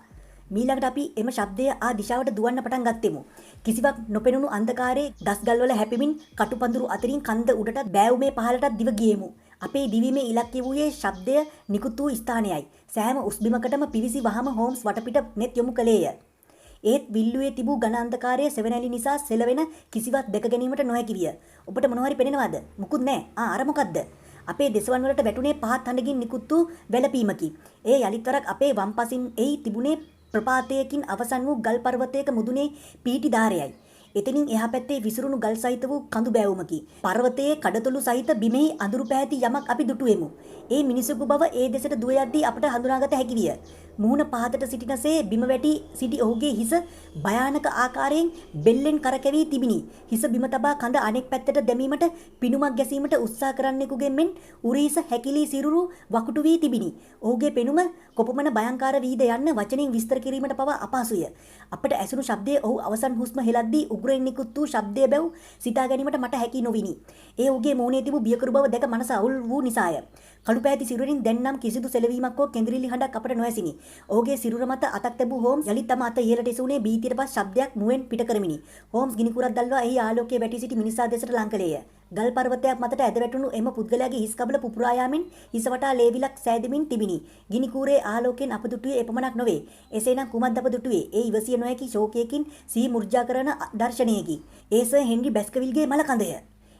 මීළඟට අපි එම ශබ්දය ආ දිශාවට දුවන්න පටන් ගත්තෙමු. කිසිවක් නොපෙනුණු අන්ධකාරයේ දස්ගල්වල හැපෙමින් කටුපඳුරු අතරින් කන්ද උඩටත් බෑවුමේ පහළටත් දිව ගියෙමු. අපේ දිවීමේ ඉලක්කය වූයේ ශබ්දය නිකුත් වූ ස්ථානයයි. සෑම උස්බිමකටම පිවිසි වහම හෝම්ස් වටපිට net යොමු කළේය. ඒත් විල්ලුවේ තිබූ ඝන අන්ධකාරයේ සෙවණැලි නිසා සෙලවෙන කිසිවක් දැක ගැනීමට නොහැකි විය. ඔබට මොනවාරි පෙනෙනවද? මුකුත් නැහැ. අර මොකද්ද? අපේ දෙසවන් වලට වැටුනේ පහත් හඬකින් නිකුත් වූ වැළපීමකි. ඒ යලිත් වරක් අපේ වම් පසින් එයි තිබුණේ ප්‍රපාතයකින් අවසන් වූ ගල් පර්වතයක මුදුනේ පීටි ධාරයයි. එතනින් එහා පැත්තේ විසිරුණු ගල් සහිත වූ කඳු බෑවුමකි. පර්වතයේ කඩතොළු සහිත බිමෙහි අඳුරු පැහැති යමක් අපි දුටුවෙමු. ඒ මිනිසෙකු බව ඒ දෙසට දුව යද්දී අපට හඳුනාගත හැකි විය. මුහුණ පහතට සිටිනසේ බිම වැටි සිටි ඔහුගේ හිස භයානක ආකාරයෙන් බෙල්ලෙන් කරකැවී තිබිනි. හිස බිම තබා කඳ අනෙක් පැත්තට දැමීමට පිනුමක් ගැසීමට උත්සාහ කරන්නෙකුගෙන් මෙන් උරීස හැකිලී සිරුරු වකුටු වී තිබිනි. ඔහුගේ පෙනුම කොපමණ භයංකාර වීද යන්න වචනෙන් විස්තර කිරීමට පවා අපහසුය. අපට ඇසුණු ශබ්දයේ ඔහු අවසන් හුස්ම හෙලද්දී උග්‍රයෙන් නිකුත් වූ ශබ්දය බැව් සිතා ගැනීමට මට හැකි නොවිනි. ඒ ඔහුගේ මූණේ තිබූ බියකරු බව දැක මනස අවුල් වූ නිසාය. කළු පැහැති සිරුරින් දැන් නම් කිසිදු සෙලවීමක් හෝ කෙඳිරිලි හඬක් අපට නොඇසිනි. ඔහුගේ සිරුර මත අතක් තැබූ හෝම්ස් යලිත් තම අත ඉහළට එසුනේ බීතියට පස් ශබ්දයක් මුවෙන් පිට කරමිනි. හෝම්ස් ගිනි කුරක් දැල්වා එහි ආලෝකයේ වැටි සිටි මිනිසා දෙසට ලං කළේය. ගල් පර්වතයක් මතට ඇද වැටුණු එම පුද්ගලයාගේ හිස් කබල පුපුරා යාමෙන් හිස වටා ලේවිලක් සෑදෙමින් තිබිනි. ගිනි කූරේ ආලෝකයෙන් අප දුටුවේ එපමණක් නොවේ. එසේනම් කුමක්ද අප දුටුවේ? ඒ ඉවසිය නොහැකි ශෝකයකින් සිහි මුර්ජා කරන දර්ශනයකි. ඒ සර් හෙන්රි බැස්කවිල්ගේ මලකඳය.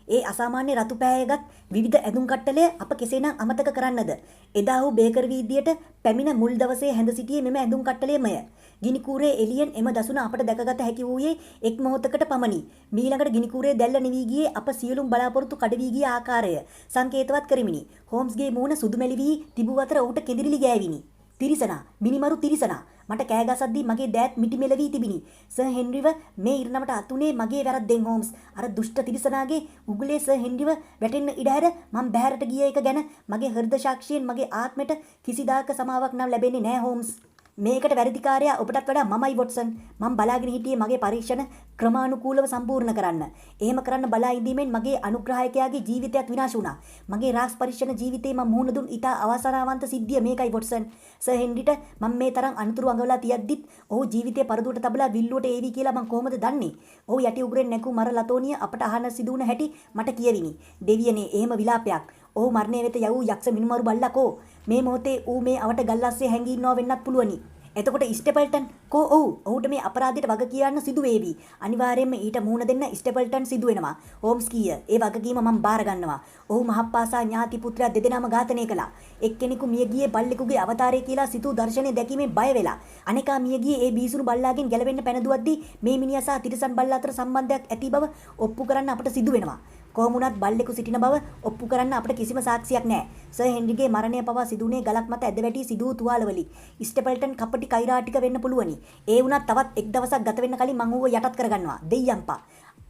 ඒ අසාමාන්‍ය රතු පෑයගත් විවිධ ඇඳුම් කට්ටලය අප කෙසේනම් අමතක කරන්නද? එදා ඔහු බේකර් වීදියට පැමිණ මුල් දවසේ හැඳ සිටියේ මෙම ඇඳුම් කට්ටලයමය. ගිනි කූරේ එළියෙන් එම දසුන අපට දැකගත හැකි වූයේ එක් මොහොතකට පමණි. මීළඟට ගිනි කූරේ දැල්ල නිවි ගියේ අප සියලුම බලාපොරොත්තු කඩ වී ගිය ආකාරය සංකේතවත් කරමිනි. හෝම්ස්ගේ මූණ සුදු මැලි වී තිබූ අතර ඔහුට කෙඳිරිලි ගෑවිනි. තිරිසනා, මිනිමරු තිරිසනා. මට කෑ ගසද්දී මගේ දෑත් මිටි මෙලවී තිබිනි. සර් හෙන්රිව මේ ඉරණමට අතුනේ මගේ වැරද්දෙන් හෝම්ස්. අර දුෂ්ට තිරිසනාගේ උගුලේ සර් හෙන්රිව වැටෙන්න ඉඩ හැර මම බැහැරට ගිය එක ගැන මගේ හෘද සාක්ෂියෙන් මගේ ආත්මෙට කිසිදාක සමාවක් නම් ලැබෙන්නේ නැහැ හෝම්ස්. මේකට වැරදිකාරයා ඔබටත් වඩා මමයි වොට්සන්. මම බලාගෙන හිටියේ මගේ පරීක්ෂණ ක්‍රමානුකූලව සම්පූර්ණ කරන්න. එහෙම කරන්න බලා ඉඳීමෙන් මගේ අනුග්‍රාහකයාගේ ජීවිතයත් විනාශ වුණා. මගේ රාස් පරීක්ෂණ ජීවිතේ මම මුහුණ දුන් ඉතා අවසරාවන්ත සිද්ධිය මේකයි වොට්සන්. සර් හෙන්රිට මම මේ තරම් අනුතුරු අඟවලා තියද්දිත් ඔහු ජීවිතේ පරදුවට තබලා විල්ලුවට ඒවි කියලා මම කොහොමද දන්නේ? ඔහු යටි උගුරෙන් නැගූ මර ලතෝනිය අපට අහන්න සිදු වුණ හැටි මට කියවිනි. දෙවියනේ එහෙම විලාපයක්. ඔහු මරණය වෙත යවූ යක්ෂ මිනිමරු බල්ලකෝ. මේ මොහොතේ ඌ මේ අවට ගල්ලස්සේ හැංගී ඉන්නවා වෙන්නත් පුළුවනි. එතකොට ස්ටෙපල්ටන් ඔහුට මේ අපරාධයට වග කියන්න සිදු වේවි. අනිවාර්යයෙන්ම ඊට මුහුණ දෙන්න ස්ටෙපල්ටන් සිදු වෙනවා. හෝම්ස් කීය. ඒ වගකීම මම බාර ගන්නවා. ඔහු මහප්පාසා ඥාති පුත්‍රයා දෙදෙනාම ඝාතනය කළා. එක්කෙනෙකු මිය ගියේ බල්ලෙකුගේ අවතාරය කියලා සිතූ දර්ශනය දැකීමෙන් බය වෙලා. අනෙකා මිය ගියේ ඒ බීසුණු බල්ලාගෙන් ගැලවෙන්න පැනදුවද්දී මේ මිනිහා සහ තිරිසන් බල්ලා අතර සම්බන්ධයක් ඇති බව ඔප්පු කරන්න අපට සිදු වෙනවා. කොහොම වුණත් බල්ලෙකු සිටින බව ඔප්පු කරන්න අපිට කිසිම සාක්ෂියක් නැහැ. සර් හෙන්රිගේ මරණය පවා සිදුුනේ ගලක් මත ඇද වැටි සිදු වූ තුවාලවලින්. ස්ටෙපල්ටන් කපටි කෛරාටික වෙන්න පුළුවනි. ඒ වුණත් තවත් එක් දවසක් ගත වෙන්න කලින් මං ඌව යටත් කරගන්නවා. දෙයියන්පා.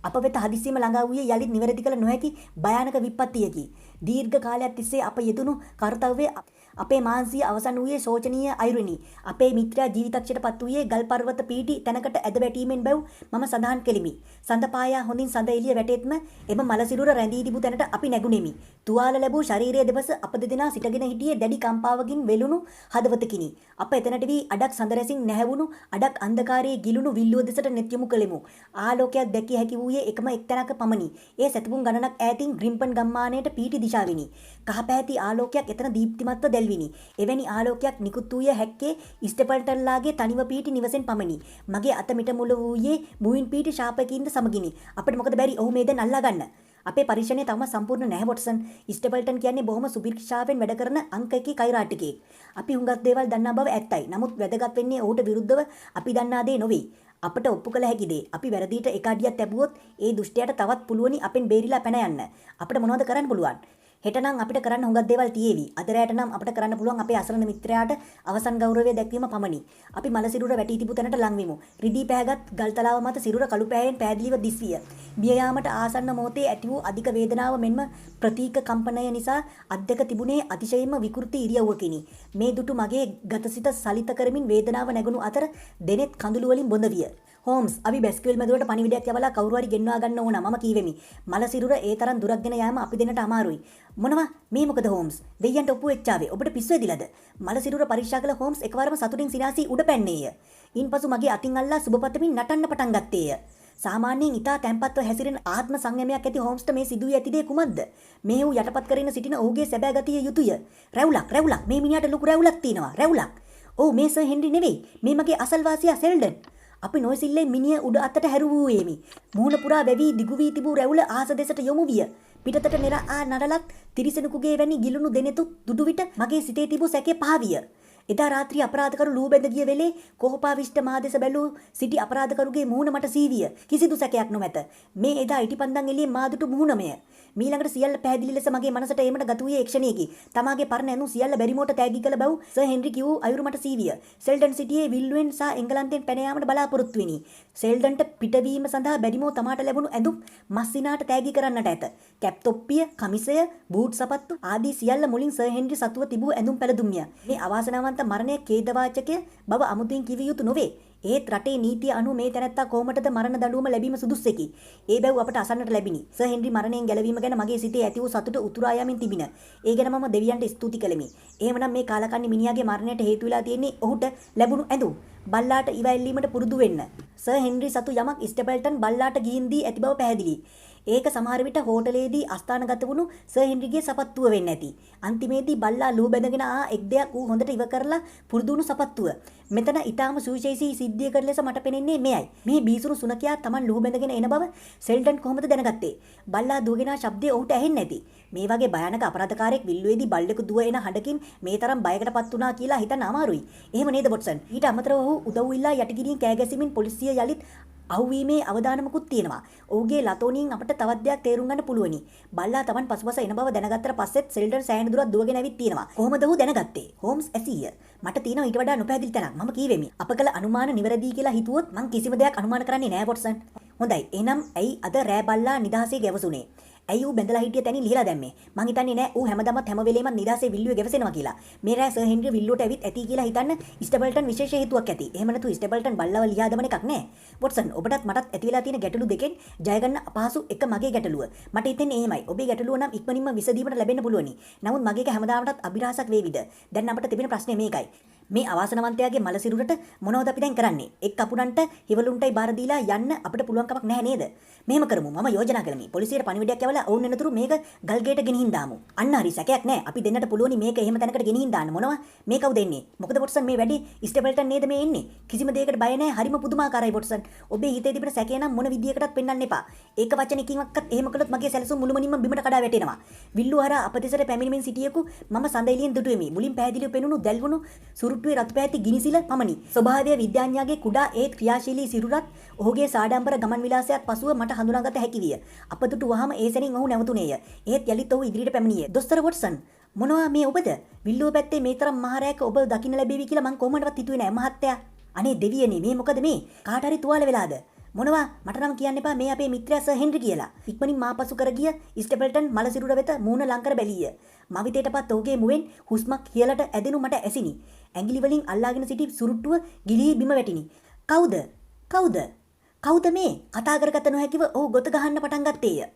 අප වෙත හදිස්සියම ළඟා වූයේ යලිත් නිවැරදි කළ නොහැකි භයානක විපත්තියකි. දීර්ඝ කාලයක් තිස්සේ අප යෙදුණු කර්තව්‍ය අපේ මානසික අවසන් වූයේ ශෝචනීය අයුරිනි. අපේ මිත්‍රයා ජීවිතක්ෂයට පත් වූයේ ගල් පර්වත පීටි තැනකට ඇද වැටීමෙන් බැව් මම සඳහන් කෙලිමි. සඳ පායා හොඳින් සඳ එළිය වැටෙත්ම එම මල සිරුර රැඳී තිබූ තැනට අපි නැගුණෙමි. තුවාල ලැබූ ශරීරයේ දෙපස අප දෙදෙනා සිටගෙන හිටියේ දැඩි කම්පාවකින් වෙලුණු හදවතකිනි. අප එතනට වී අඩක් සඳ රැසින් නැහැවුණු අඩක් අන්ධකාරයේ ගිලුණු විල්ලුව දෙසට නෙත් යොමු කළෙමු. ආලෝකයක් දැකිය හැකි වූයේ එකම එක්තැනක පමණි. ඒ සැතපුම් ගණනක් ඈතින් ග්‍රිම්පන් ගම්මානයට පීටි දිශාවිනි. කහ පැහැති ආලෝකයක් එතන දීප්තිමත්ව දැල්විනි. එවැනි ආලෝකයක් නිකුත් වූයේ හැක්කේ ස්ටෙපල්ටන්ලාගේ තනිව පීටි නිවසෙන් පමණි. මගේ අත මිට මුල වූයේ මුවින් පීටි ශාපකින්ද සමගිනි. අපිට මොකද බැරි ඔහු මේ දැන් අල්ලා ගන්න. අපේ පරීක්ෂණය තවම සම්පූර්ණ නැහැ වොට්සන්. ස්ටෙපල්ටන් කියන්නේ බොහොම සුපිරික්ෂාවෙන් වැඩ කරන අංක 1 කෛරාටිකයෙක්. අපි හුඟක් දේවල් දන්නා බව ඇත්තයි. නමුත් වැදගත් වෙන්නේ ඔහුට විරුද්ධව අපි දන්නා දේ නොවේ. අපට ඔප්පු කළ හැකි දේ. අපි වැරදියට එක අඩියක් තැබුවොත් ඒ දුෂ්ටයාට තවත් පුළුවනි අපෙන් බේරිලා පැන යන්න. අපිට මොනවද කරන්න පුළුවන්? හෙට නම් අපිට කරන්න හුඟක් දේවල් තියේවි. අද රැට නම් අපිට කරන්න පුළුවන් අපේ අසරණ මිත්‍රයාට අවසන් ගෞරවය දැක්වීම පමණි. අපි මල සිරුර වැටි තිබු තැනට ලං වෙමු. රිදී පැහැගත් ගල්තලාව මත සිරුර කළු පැහැයෙන් පැහැදිලිව දිස්විය. බිය යාමට ආසන්න මොහොතේ ඇති වූ අධික වේදනාව මෙන්ම ප්‍රතීක කම්පනය නිසා අධ්‍යක තිබුණේ අතිශයින්ම විකෘති ඉරියව්වකිනි. මේ දුටු මගේ ගතසිත සලිත කරමින් වේදනාව නැගුණු අතර දෙනෙත් කඳුළු වලින් බොඳ විය. හෝම්ස් අපි බැස්කියුවල් මැදුරට පණිවිඩයක් යවලා කවුරු හරි ගෙන්වා ගන්න ඕන මම කීවෙමි. මල සිරුර ඒ තරම් දුරක් ගෙන යාම අපි දෙන්නට අමාරුයි. මොනවා මේ මොකද හෝම්ස්? දෙයියන්ට ඔප්පු වෙච්චාවේ. ඔබට පිස්සු ඇදිලාද? මල සිරුර පරීක්ෂා කළ හෝම්ස් එකවරම සතුටින් සිනාසී උඩ පැන්නේය. ඉන්පසු මගේ අතින් අල්ලා සුබපතමින් නටන්න පටන් ගත්තේය. සාමාන්‍යයෙන් ඊටා තැම්පත්ව හැසිරෙන ආත්ම සංයමයක් ඇති හෝම්ස්ට මේ සිදුවී ඇති දේ කුමක්ද? මේ වූ යටපත් කරගෙන සිටින ඔහුගේ සැබෑ ගතිය යුතුය. රැවුලක් මේ මිනිහට ලොකු රැවුලක් තියෙනවා. රැවුලක්. ඔව් මේ සර් හෙන්රි නෙවෙයි. මේ මගේ අසල්වාසියා සෙල්ඩන්. අපි නොසිල්ලේ මිනිය උඩ අතට හැරුවූයේමි. මුහුණ පුරා වැවි දිගු වී තිබූ රැවුල ආස දෙසට යොමු විය. පිටතට නෙරා නඩලත් තිරිසනුකුගේ වැනි ගිලුණු දෙනෙතු දුඩු විට මගේ සිතේ තිබූ සැකේ පහවිය. එදා රාත්‍රී අපරාධකරු ලූ බැඳ ගිය වෙලේ කොහොපාවිෂ්ඨ මා දෙස බැලූ සිටි අපරාධකරුගේ මුහුණ මට සීවිය. කිසිදු සැකයක් නොමැත. මේ එදා ඉටිපන්දන් එළියේ මා දුටු මුහුණමය. මීළඟට සියල්ල පැහැදිලි ලෙස මගේ මනසට ඒමට ගත වූයේ ක්ෂණයකි. තමාගේ පරණ ඇඳුම් සියල්ල බැරිමෝට තෑගි කළ බව සර් හෙන්රි කිව් අයුරු මට සීවිය. සෙල්ඩන් සිටියේ විල්ලුවෙන් සහ එංගලන්තයෙන් පැන යාමට බලාපොරොත්තු වෙනි. සෙල්ඩන්ට පිටවීම සඳහා බැරිමෝ තමාට ලැබුණු ඇඳුම් මස්සිනාට තෑගි කරන්නට ඇත. කැප් තොප්පිය, කමිසය, බූට් සපත්තු ආදී සියල්ල මුලින් සර් හෙන්රි සතුව තිබූ ඇඳුම් පැළඳුම්ය. මේ අවාසනාවන්ත මරණය ඛේදවාචකය බව අමුතුවෙන් කිව යුතු නොවේ. ඒත් රටේ නීතිය අනුව මේ තැනැත්තා කොහොමටද මරණ දඬුවම ලැබීම සුදුස්සෙකි. ඒ බැව් අපට අසන්නට ලැබිනි. සර් හෙන්රි මරණයෙන් ගැලවීම ගැන මගේ සිතේ ඇති වූ සතුට උතුරා යමින් තිබින. ඒ ගැන මම දෙවියන්ට ස්තුති කළෙමි. එහෙමනම් මේ කාලකන්ණි මිනිහාගේ මරණයට හේතු වෙලා තියෙන්නේ ඔහුට ලැබුණු ඇඳුම්. බල්ලාට ඉවැල්ලීමට පුරුදු වෙන්න. සර් හෙන්රි සතු යමක් ස්ටෙපල්ටන් බල්ලාට ගිහින් දී ඇති බව පැහැදිලි. ඒක සමහර විට හෝටලයේදී අස්ථානගත වුණු සර් හෙන්රිගේ සපත්තුව වෙන්න ඇති. අන්තිමේදී බල්ලා ලූ බැඳගෙන එක් දෙයක් ඌ හොඳට ඉව කරලා පුරුදු වුණු සපත්තුව. මෙතන ඊටාම සුවිශේෂී සිද්ධියකට ලෙස මට පෙනෙන්නේ මෙයයි. මේ බීසුණු සුනකයා Taman ලූ බැඳගෙන එන බව සෙල්ඩන් කොහොමද දැනගත්තේ? බල්ලා දුවගෙන ශබ්දය ඔහුට ඇහෙන්නේ නැති. මේ වගේ භයානක අපරාධකාරයෙක් විල්ලුවේදී බල්ලෙකු දුව එන හඬකින් මේ තරම් බයකටපත් වුණා කියලා හිතන්න අමාරුයි. එහෙම නේද වොට්සන්? ඊට අමතරව ඔහු උදව් ඉල්ලා යටිගිරියෙන් කෑ ගැසීමෙන් පොලිසිය යලිත් අහුවීමේ අවදානමකුත් තියෙනවා. ඔහුගේ ලතෝනියෙන් අපිට තවත් දෙයක් තේරුම් ගන්න පුළුවනි. බල්ලා Taman පසුපස එන බව දැනගත්තට පස්සෙත් සෙල්ඩන් සෑහෙන දුරක් දුවගෙන ඇවිත් තියෙනවා. කොහොමද ඔහු දැනගත්තේ? හෝම්ස් ඇසීය. මට තියෙනවා ඊට වඩා නොපැහැදිලි තැනක්. මම කීවෙමි. අප කළ අනුමාන නිවැරදි කියලා හිතුවොත් මං කිසිම දෙයක් අනුමාන කරන්නේ නෑ වොට්සන්. හොඳයි. එහෙනම් ඇයි අද රෑ බල්ලා නිදහසේ ගැවසුනේ? ඇයි ඌ බැඳලා හිටිය තැනින් ලිහලා දැම්මේ? මං හිතන්නේ නෑ ඌ හැමදාමත් හැම වෙලේම නිදහසේ විල්ලුවේ ගැවසෙනවා කියලා. මේ රෑ සර් හෙන්රි විල්ලුවට ඇවිත් ඇති කියලා හිතන්න ස්ටෙපල්ටන් විශේෂ හේතුවක් ඇති. එහෙම නැතු ස්ටෙපල්ටන් බල්ලව ලියා දමන එකක් නෑ. වොට්සන් ඔබටත් මටත් ඇති වෙලා තියෙන ගැටලු දෙකෙන් ජය ගන්න අපහසු එක මගේ ගැටලුව. මට හිතෙන්නේ එහෙමයි. ඔබේ ගැටලුව නම් ඉක්මනින්ම විසඳීමට ලැබෙන්න පුළුවනි. නමුත් මගේ එක හැමදාමටත් අභිරහසක් වේවිද? දැන් අපිට තිබෙන ප්‍රශ්නේ මේකයි. මේ අවාසනාවන්තයාගේ මල සිරුරට මොනවද අපි දැන් කරන්නේ? එක් කපුඩන්ට හිවලුන්ටයි බාර දීලා යන්න අපිට පුළුවන් කමක් නැහැ නේද? මෙහෙම කරමු. මම යෝජනා කළමි. පොලිසියට පණිවිඩයක් යවලා ඔවුන් වෙනතුරු මේක ගල්ගේට ගෙනihin දාමු. අන්න හරි සැකයක් නැහැ. අපි දෙන්නට පුළුවනි මේක එහෙම තැනකට ගෙනihin දාන්න. මොනවා? මේ කවුද එන්නේ? මොකද වොට්සන් මේ වැඩි ස්ටෙපල්ටන් නේද මේ එන්නේ? කිසිම දෙයකට බය නැහැ. හරිම පුදුමාකාරයි වොට්සන්. ඔබේ හිතේ තිබෙන සැකේ නම් මොන විදියකටත් පෙන්වන්න එපා. ඒක වචනකින්වත් එහෙම කළොත් මගේ සැලසුම් මුළුමනින්ම බිමට කඩා වැටෙනවා. විල්ලු හරහා අපදෙසට පැමිණෙමින් සිටියෙකු මම සඳ එළියෙන් දුටුවෙමි. මුලින් පැහැදිලිව පෙනුණු දැල්වුණු සුරුට්ටුවේ රතු පැහැති ගිනිසිල පමණි. ස්වභාවීය විද්‍යාඥයාගේ කුඩා ඒත් ක්‍රියාශීලී සිරුරත් ඔහුගේ සාඩම්බර ගමන් විලාසයත් පසුව මට හඳුනාගත හැකි විය. අපදුටු වහම ඒ සැනින් ඔහු නැවතුණේය. ඒත් යලිත් ඔහු ඉදිරියට පැමිණියේ. දොස්තර වොට්සන් මොනවා මේ ඔබද? විල්ලුව පැත්තේ මේ තරම් මහරෑක ඔබ දකින්න ලැබෙවි කියලා මං කොහොමඩවත් හිතුවේ නෑ මහත්තයා. අනේ දෙවියනේ මේ මොකද මේ? කාට හරි තුවාල වෙලාද? මොනවා මට නම් කියන්න එපා මේ අපේ මිත්‍රයා සර් හෙන්රි කියලා. ඉක්මනින් මාපසු කර ගිය ස්ටෙපල්ටන් මල සිරුර වෙත මූණ ලං කර බැලීය. මවිතේටපත් ඔහුගේ මුවෙන් හුස්මක් හියලට ඇදෙනු මට ඇසිනි. ඇඟිලි වලින් අල්ලාගෙන සිටි සුරුට්ටුව ගිලී බිම වැටිනි. කවුද? කවුද? කවුද මේ? කතා කරගත නොහැකිව ඔහු ගොත ගහන්න පටන් ගත්තේය.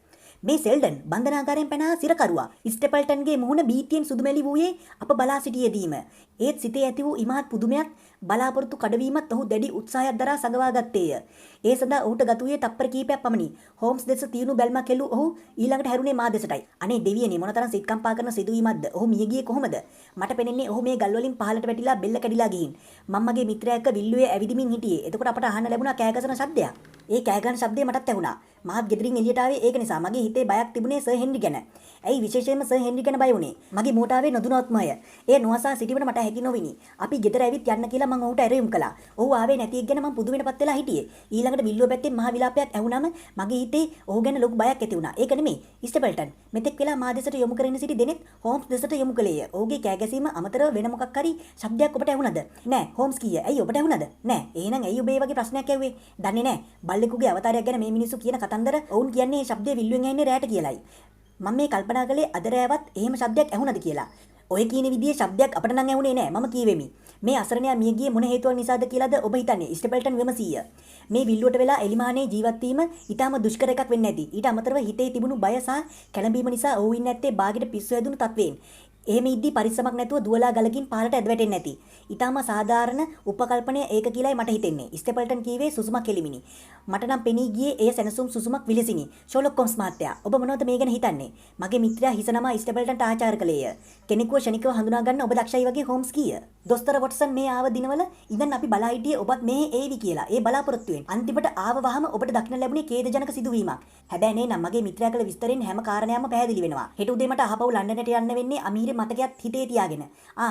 මේ සෙල්ඩන් බන්ධනාගාරයෙන් පැන සිරකරුවා ස්ටෙපල්ටන්ගේ මුහුණ බීතියෙන් සුදුමැලි වූයේ අප බලා සිටියේදීම. ඒත් සිතේ ඇති වූ ඉමහත් පුදුමයක් බලාපොරොත්තු කඩවීමත් ඔහු දැඩි උත්සාහයක් දරා සඟවා ගත්තේය. ඒ සඳහා ඔහුට ගත වූයේ තප්පර කීපයක් පමණි. හෝම්ස් දෙස තියුණු බැල්මක් හෙළු ඔහු ඊළඟට හැරුණේ මා දෙසටයි. අනේ දෙවියනේ මොනතරම් සිත්කම්පා කරන සිදුවීමක්ද? ඔහු මිය ගියේ කොහොමද? මට පෙනෙන්නේ ඔහු මේ ගල් වලින් පහළට වැටිලා බෙල්ල කැඩිලා ගිහින්. මම මගේ මිත්‍රයා එක්ක විල්ලුවේ ඇවිදිමින් හිටියේ. එතකොට අපට අහන්න ලැබුණා කෑගසන ශබ්දයක්. ඒ කෑගහන ශබ්දය මටත් ඇහුණා. මාත් ගෙදරින් එළියට ආවේ ඒක නිසා. මගේ හිතේ බයක් තිබුණේ සර් හෙන්රි ගැන. ඇයි විශේෂයෙන්ම සර් හෙන්රි ගැන බය වුණේ? මගේ මෝටාවේ නොදුනොත්මය. ඒ නොඅසා සිටීමට මට හැකි නොවිනි. අපි ගෙදර ඇවිත් යන්න කියලා මම ඔහුට ඇරයුම් කළා. ඔහු ආවේ නැති එක ගැන මම පුදුම වෙනපත් වෙලා හිටියේ. ඊළඟට විල්ලුව පැත්තේ මහ විලාපයක් ඇහුණාම මගේ හිතේ ඔහු ගැන ලොකු බයක් ඇති වුණා. ඒක නෙමෙයි. ස්ටෙපල්ටන් මෙතෙක් වෙලා මා දෙසට යොමු කරගෙන සිටි දෙනෙත් හෝම්ස් දෙසට යොමු කළේය. ඔහුගේ කෑ ගැසීම අමතරව වෙන මොකක් හරි ශබ්දයක් ඔබට ඇහුණද? නෑ. හෝම්ස් කීය. ඇයි ඔබට ඇහුණද? නෑ. එහෙනම් ඇයි ඔබ මේ වගේ ප්‍රශ්නයක් ඇහුවේ? දන්නේ නෑ. බල්ලෙකුගේ අවතාරයක් ගැන මේ මිනිස්සු කියන කතන්දර ඔවුන් කියන්නේ මේ ශබ්දය විල්ලුවෙන් ඇහෙන්නේ රැට කියලායි. මම මේ කල්පනා කළේ අද රෑවත් එහෙම ශබ්දයක් ඇහුණද කියලා. ඔය කියන විදිහේ ශබ්දයක් අපිට නම් ඇහුනේ නෑ. මම කීවෙමි. මේ අසරණයා මිය ගියේ මොන හේතුවක් නිසාද කියලාද ඔබ හිතන්නේ? ස්ටෙපල්ටන් විමසීය. මේ විල්ලුවට වෙලා එලිමහනේ ජීවත් වීම ඊටම දුෂ්කර එකක් වෙන්නේ නැති. ඊට අමතරව හිතේ තිබුණු බය සහ කැළඹීම නිසා ඔහු ඉන්නේ නැත්තේ බාගෙට පිස්සු හැදුණු තත්වයෙන්. එහෙම ඉද්දි පරිස්සමක් නැතුව දුවලා ගලකින් පාරට ඇද වැටෙන්නේ නැති. ඊටාම සාධාරණ උපකල්පනය ඒක කියලායි මට හිතෙන්නේ. ස්ටෙපල්ටන් කීවේ සුසුමක් කෙලිමිනි. මට නම් පෙනී ගියේ එය සැනසුම් සුසුමක් විලසිනි. ෂර්ලොක් හෝම්ස් මහත්තයා, ඔබ මොනවද මේ ගැන හිතන්නේ? මගේ මිත්‍රයා හිස නමා ස්ටෙපල්ටන්ට ආචාර කළේය. කෙනෙකුව ෂණිකව හඳුනා ගන්න ඔබ දක්ෂයි වගේ හෝම්ස් කීය. දොස්තර වොට්සන් මේ ආව දිනවල ඉඳන් අපි බලා හිටියේ ඔබත් මේ ඒවි කියලා. ඒ බලාපොරොත්තුවෙන්. අන්තිමට ආව වහම ඔබට දක්න ලැබුණේ ඛේදජනක සිදුවීමක්. හැබැයි නේ නම් මගේ මිත්‍රයා කළ විස්තරෙන් හැම කාරණයක්ම පැහැදිලි වෙනවා. හෙට උදේ මට ආපහු ලන්ඩනට යන්න වෙන්නේ අමීරේ මතකයක් හිතේ තියාගෙන.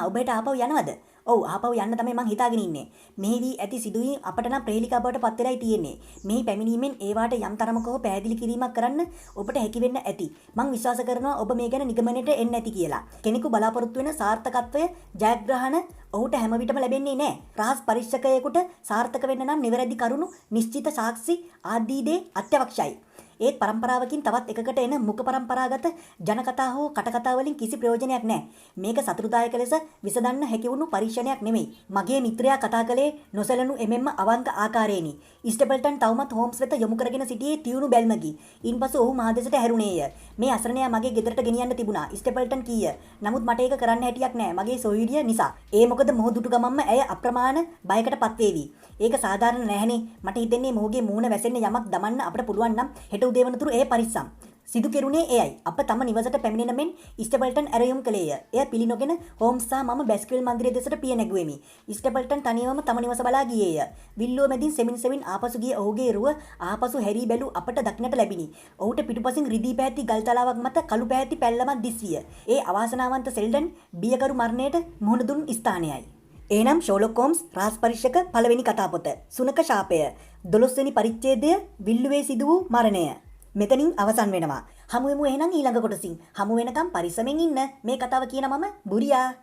ඔබ හෙට ආපහු යනවද? ඔව් ආපහු යන්න තමයි මං හිතාගෙන ඉන්නේ. මෙහිදී ඇති සිදුවීම් අපට නම් ප්‍රේලිකා බවට පත් වෙලායි තියෙන්නේ. මෙහි පැමිණීමෙන් ඒවාට යම් තරමක හෝ පැහැදිලි කිරීමක් කරන්න ඔබට හැකි වෙන්න ඇති. මං විශ්වාස කරනවා ඔබ මේ ගැන නිගමනයට එන්න ඇති කියලා. කෙනෙකු බලාපොරොත්තු වෙන සාර්ථකත්වය ජයග්‍රහණ ඔහුට හැම විටම ලැබෙන්නේ නැහැ. රහස් පරීක්ෂකයෙකුට සාර්ථක වෙන්න නම් නිවැරදි කරුණු, නිශ්චිත සාක්ෂි ආදී දේ අත්‍යවශ්‍යයි. ඒත් පරම්පරාවකින් තවත් එකකට එන මුඛ පරම්පරාගත ජනකතා හෝ කටකතා වලින් කිසි ප්‍රයෝජනයක් නැහැ. මේක සතුටුදායක ලෙස විසඳන්න හැකි වුණු පරීක්ෂණයක් නෙමෙයි. මගේ මිත්‍රයා කතා කළේ නොසැලෙනු එමෙම්ම අවංක ආකාරයෙනි. ස්ටෙපල්ටන් තවමත් හෝම්ස් වෙත යොමු කරගෙන සිටියේ තියුණු බැල්මකි. ඉන්පසු ඔහු මහදෙසට හැරුණේය. මේ අසරණයා මගේ ගෙදරට ගෙනියන්න තිබුණා. ස්ටෙපල්ටන් කීය. නමුත් මට ඒක කරන්න හැටියක් නැහැ. මගේ සොයුරිය නිසා. ඒ මොකද මොහු දුටු ගමන්ම ඇය අප්‍රමාණ බයකටපත් වේවි. ඒක සාධාරණ නැහැනේ. මට හිතෙන්නේ මොහුගේ මූණ වැසෙන්න යමක් දමන්න අපිට පුළුවන් නම් හෙට උදේ වනතුරු ඒ පරිස්සම්. සිදු කෙරුණේ එයයි. අප තම නිවසට පැමිණෙන මෙන් ස්ටෙපල්ටන් ඇරයුම් කළේය. එය පිළිනොගෙන හෝම්ස් සහ මම බැස්කිල් මන්දිරය දෙසට පිය නැගුවෙමි. ස්ටෙපල්ටන් තනියම තම නිවස බලා ගියේය. විල්ලුව මැදින් සෙමින් සෙමින් ආපසු ගිය ඔහුගේ රුව ආපසු හැරී බැලූ අපට දක්නට ලැබිනි. ඔහුට පිටුපසින් රිදී පැහැති ගල් තලාවක් මත කළු පැහැති පැල්ලමක් දිස්විය. ඒ අවාසනාවන්ත සෙල්ඩන් බියකරු මරණයට මුහුණ දුන් ස්ථානයයි. එනම් ෂර්ලොක් හෝම්ස් රහස් පරීක්ෂක පළවෙනි කතාපොත සුනක ශාපය 12 වෙනි පරිච්ඡේදය විල්ලුවේ සිදු වූ මරණය මෙතනින් අවසන් වෙනවා. හමු වෙමු එහෙනම් ඊළඟ කොටසින්. හමු වෙනකම් පරිස්සමෙන් ඉන්න. මේ කතාව කියන මම බුරියා.